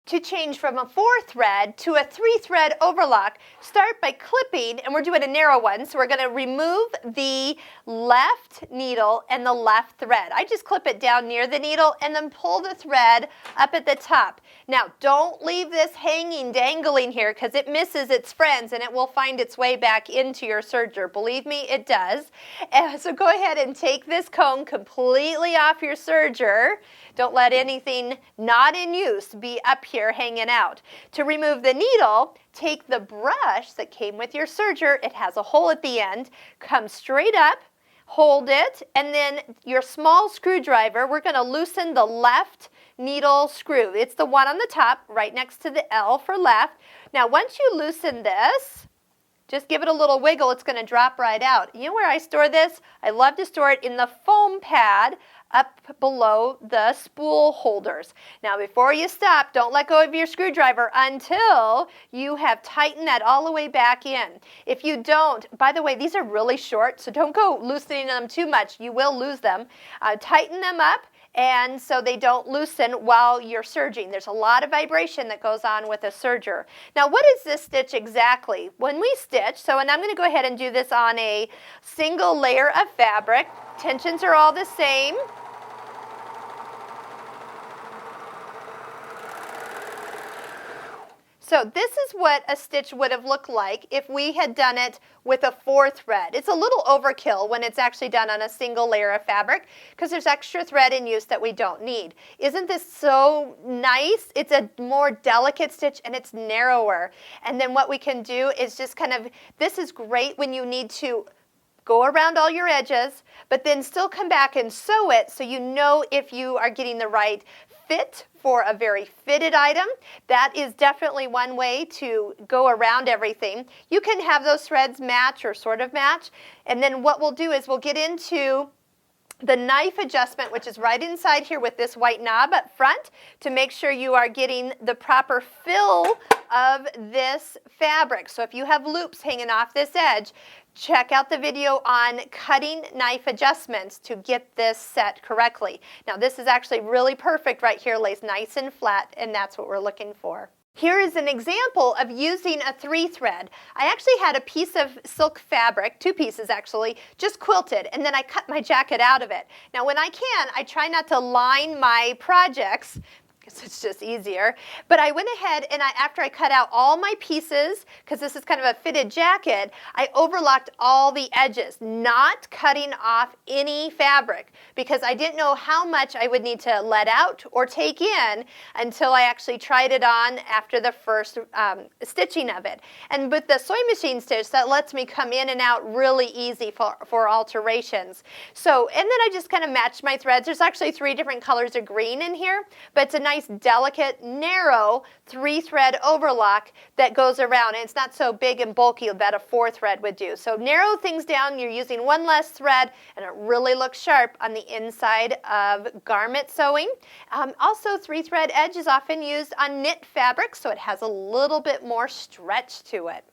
To change from a 4-thread to a 3-thread overlock, start by clipping, and we're doing a narrow one, so we're going to remove the left needle and the left thread. I just clip it down near the needle and then pull the thread up at the top. Now, don't leave this hanging, dangling here, because it misses its friends and it will find its way back into your serger. Believe me, it does. So go ahead and take this comb completely off your serger. Don't let anything not in use be up here hanging out. To remove the needle, take the brush that came with your serger. It has a hole at the end. Come straight up, hold it, and then your small screwdriver, we're going to loosen the left needle screw. It's the one on the top, right next to the L for left. Now, once you loosen this, just give it a little wiggle. It's going to drop right out. You know where I store this? I love to store it in the foam pad up below the spool holders. Now, before you stop, don't let go of your screwdriver until you have tightened that all the way back in. If you don't, by the way, these are really short, so don't go loosening them too much. You will lose them. Tighten them up, and so they don't loosen while you're serging. There's a lot of vibration that goes on with a serger. Now, what is this stitch exactly? When we stitch, and I'm going to go ahead and do this on a single layer of fabric. Tensions are all the same. So this is what a stitch would have looked like if we had done it with a 4-thread. It's a little overkill when it's actually done on a single layer of fabric because there's extra thread in use that we don't need. Isn't this so nice? It's a more delicate stitch and it's narrower. And then what we can do is just this is great when you need to go around all your edges, but then still come back and sew it so you know if you are getting the right fit for a very fitted item. That is definitely one way to go around everything. You can have those threads match or sort of match, and then what we'll do is we'll get into the knife adjustment, which is right inside here with this white knob up front, to make sure you are getting the proper fill of this fabric. So if you have loops hanging off this edge, check out the video on cutting knife adjustments to get this set correctly. Now this is actually really perfect right here, lays nice and flat, and that's what we're looking for. Here is an example of using a 3-thread. I actually had a piece of silk fabric, 2 pieces actually, just quilted, and then I cut my jacket out of it. Now when I can, I try not to line my projects, because it's just easier, but I went ahead and after I cut out all my pieces, because this is kind of a fitted jacket, I overlocked all the edges, not cutting off any fabric, because I didn't know how much I would need to let out or take in until I actually tried it on after the first stitching of it. And with the sewing machine stitch, that lets me come in and out really easy for alterations. So, and then I just kind of matched my threads. There's actually 3 different colors of green in here, but it's a nice delicate, narrow 3-thread overlock that goes around, and it's not so big and bulky that a 4-thread would do. So narrow things down, you're using one less thread, and it really looks sharp on the inside of garment sewing. Also, 3-thread edge is often used on knit fabric, so it has a little bit more stretch to it.